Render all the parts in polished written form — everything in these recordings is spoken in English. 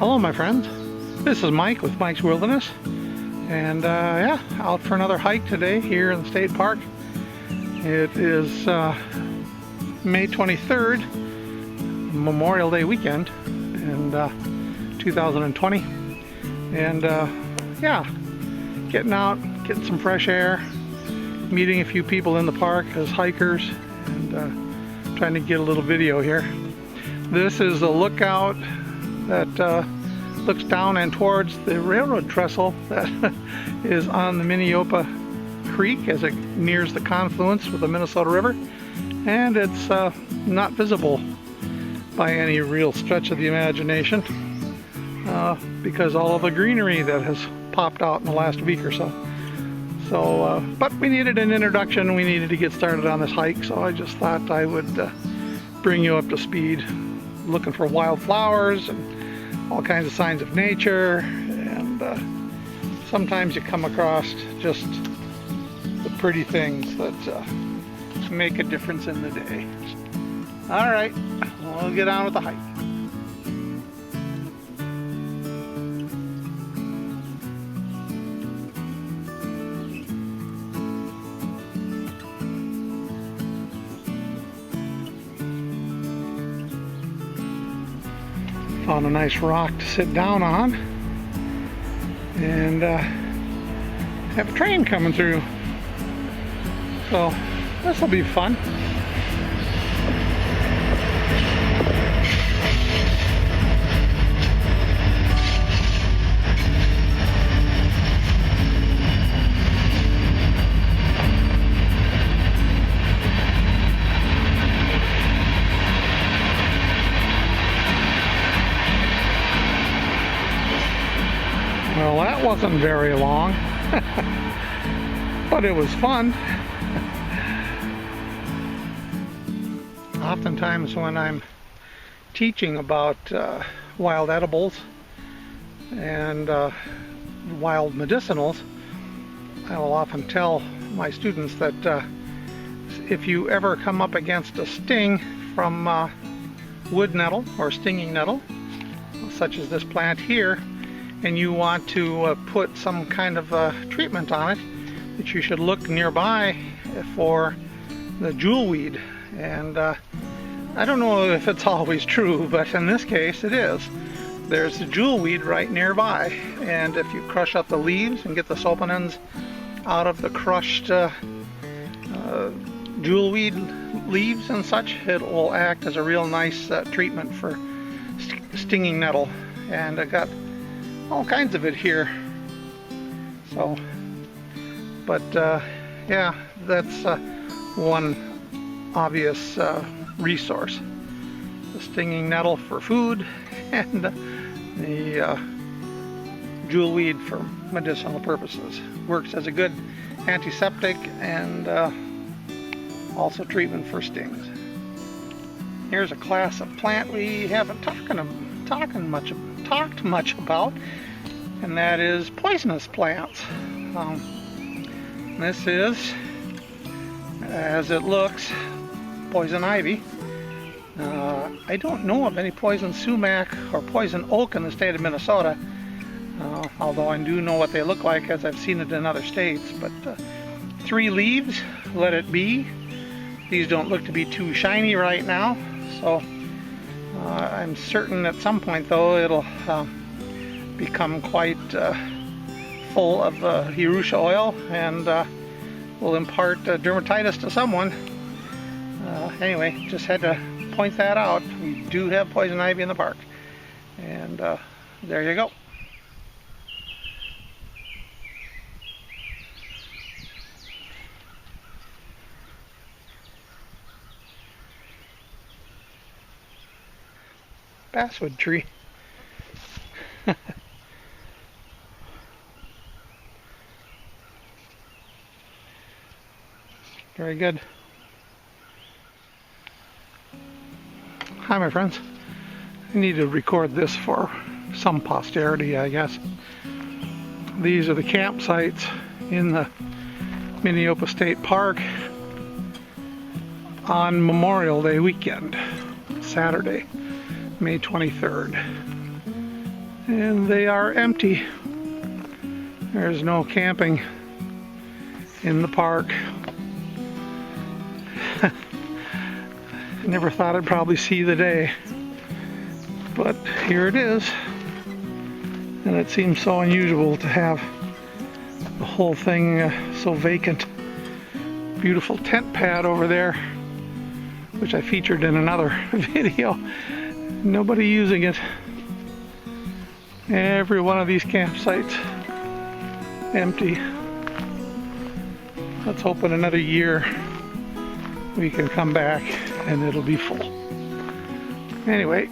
Hello my friends, this is Mike with Mike's Wilderness, and yeah, out for another hike today here in the state park. It is May 23rd, Memorial Day weekend in 2020, and yeah, getting out, getting some fresh air, meeting a few people in the park as hikers, and trying to get a little video here. This is a lookout that looks down and towards the railroad trestle that is on the Minneopa Creek as it nears the confluence with the Minnesota River, and it's not visible by any real stretch of the imagination because all of the greenery that has popped out in the last week or so. So, but we needed an introduction, we needed to get started on this hike, so I just thought I would bring you up to speed, looking for wildflowers and all kinds of signs of nature, and sometimes you come across just the pretty things that make a difference in the day. Alright, we'll get on with the hike. Found a nice rock to sit down on, and have a train coming through, so this will be fun. Well, that wasn't very long, but it was fun. Oftentimes when I'm teaching about wild edibles and wild medicinals, I will often tell my students that if you ever come up against a sting from wood nettle or stinging nettle, such as this plant here, and you want to put some kind of treatment on it, that you should look nearby for the jewelweed. And I don't know if it's always true, but in this case it is. There's the jewelweed right nearby, and if you crush up the leaves and get the soapinins out of the crushed jewelweed leaves and such, it will act as a real nice treatment for stinging nettle. And I got all kinds of it here, so, but yeah, that's one obvious resource. The stinging nettle for food, and the jewelweed for medicinal purposes. Works as a good antiseptic and also treatment for stings. Here's a class of plant we haven't talked much about, and that is poisonous plants. This is, as it looks, poison ivy. I don't know of any poison sumac or poison oak in the state of Minnesota, although I do know what they look like as I've seen it in other states. But 3 leaves, let it be. These don't look to be too shiny right now, so I'm certain at some point though it'll become quite full of Urusha oil and will impart dermatitis to someone. Anyway, just had to point that out. We do have poison ivy in the park, and there you go. Basswood tree. Very good. Hi my friends. I need to record this for some posterity, I guess. These are the campsites in the Minneopa State Park on Memorial Day weekend, Saturday, May 23rd. and they are empty. There's no camping in the park. I never thought I'd probably see the day, but here it is. And it seems so unusual to have the whole thing so vacant. Beautiful tent pad over there, which I featured in another video. Nobody using it. Every one of these campsites empty. Let's hope in another year we can come back and it'll be full. Anyway,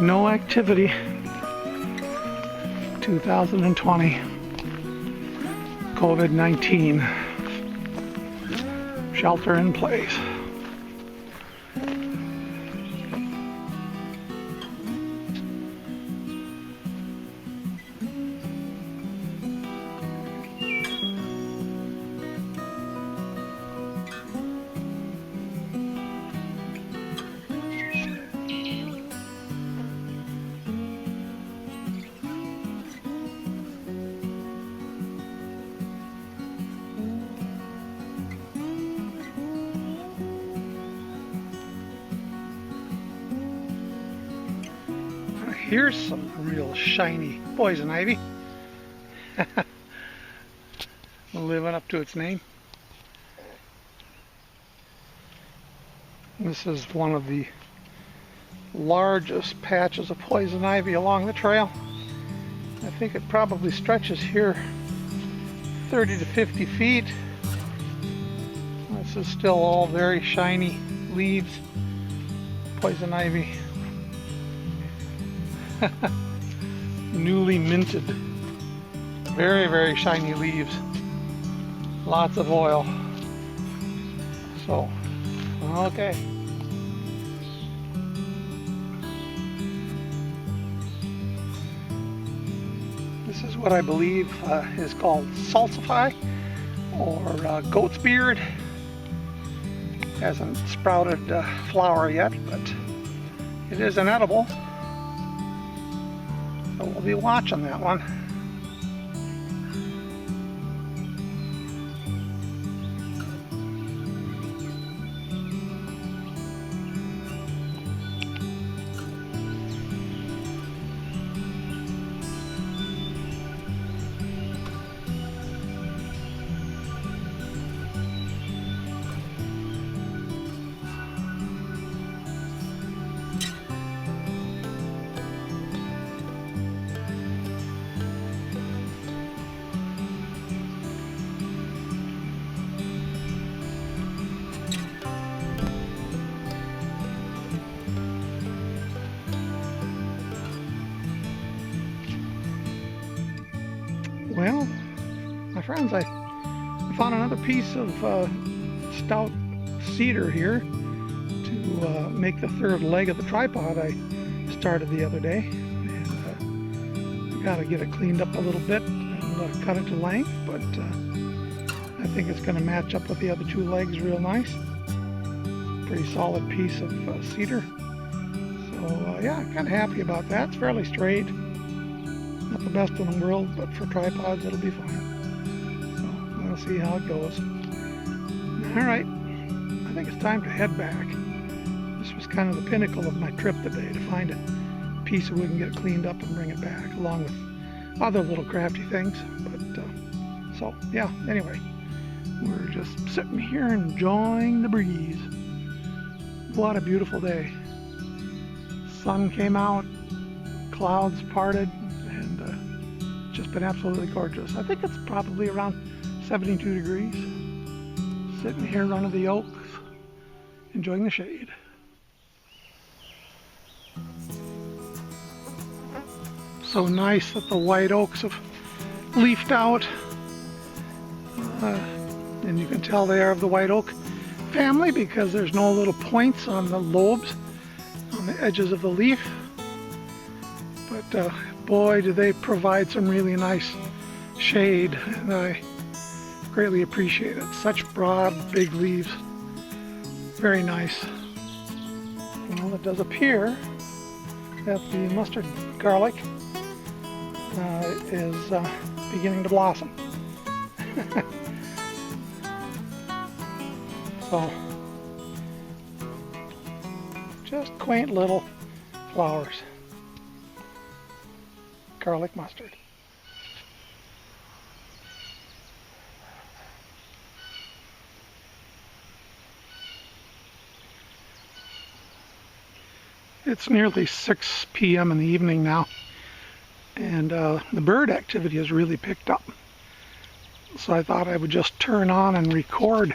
no activity. 2020. COVID-19. Shelter in place. Here's some real shiny poison ivy. Living up to its name. This is one of the largest patches of poison ivy along the trail. I think it probably stretches here 30 to 50 feet. This is still all very shiny leaves. Poison ivy. Newly minted. Very, very shiny leaves. Lots of oil. So, okay. This is what I believe is called salsify or goat's beard. Hasn't sprouted flower yet, but it is an edible. So we'll be watching that one. Well, my friends, I found another piece of stout cedar here to make the third leg of the tripod I started the other day. And I gotta get it cleaned up a little bit and cut it to length, but I think it's gonna match up with the other two legs real nice. Pretty solid piece of cedar. So yeah, I'm kind of happy about that. It's fairly straight. Not the best in the world, but for tripods it'll be fine. So we'll see how it goes. Alright, I think it's time to head back. This was kind of the pinnacle of my trip today, to find a piece so we can get it cleaned up and bring it back, along with other little crafty things. But so yeah, anyway, we're just sitting here enjoying the breeze. What a beautiful day. Sun came out, clouds parted, and just been absolutely gorgeous. I think it's probably around 72 degrees. Sitting here under the oaks, enjoying the shade. So nice that the white oaks have leafed out. And you can tell they are of the white oak family because there's no little points on the lobes on the edges of the leaf. But boy, do they provide some really nice shade, and I greatly appreciate it. Such broad, big leaves. Very nice. Well, it does appear that the mustard garlic is beginning to blossom. So, just quaint little flowers. Garlic mustard. It's nearly 6 p.m. in the evening now, and the bird activity has really picked up. So I thought I would just turn on and record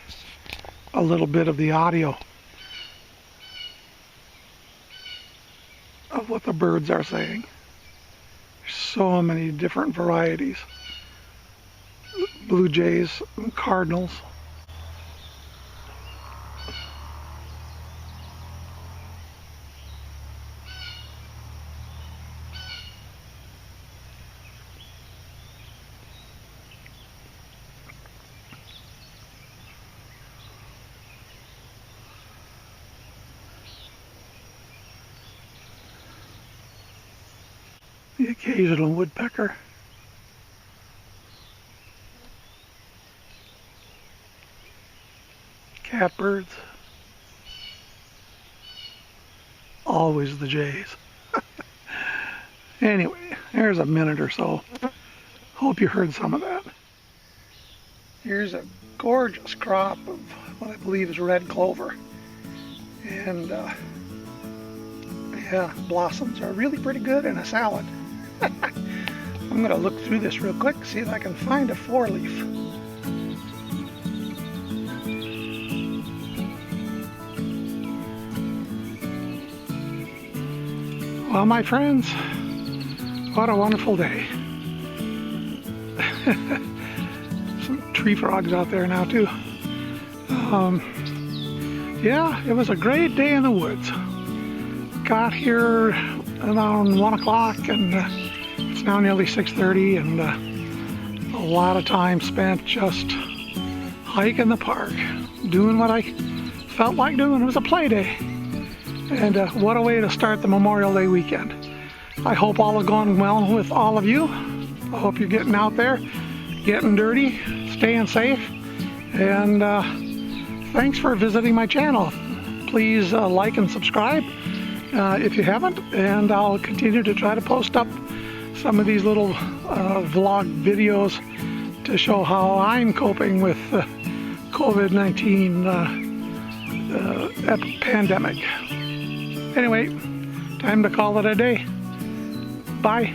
a little bit of the audio of what the birds are saying. There's so many different varieties. Blue jays and cardinals. The occasional woodpecker. Catbirds. Always the jays. Anyway, there's a minute or so. Hope you heard some of that. Here's a gorgeous crop of what I believe is red clover. And yeah, blossoms are really pretty good in a salad. I'm going to look through this real quick, see if I can find a 4-leaf. Well, my friends, what a wonderful day. Some tree frogs out there now too. Yeah, it was a great day in the woods. Got here around 1 o'clock and it's now nearly 6:30, and a lot of time spent just hiking the park, doing what I felt like doing. It was a play day, and what a way to start the Memorial Day weekend. I hope all is going well with all of you. I hope you're getting out there, getting dirty, staying safe, and thanks for visiting my channel. Please like and subscribe if you haven't, and I'll continue to try to post up some of these little vlog videos to show how I'm coping with the COVID-19 pandemic. Anyway, time to call it a day. Bye.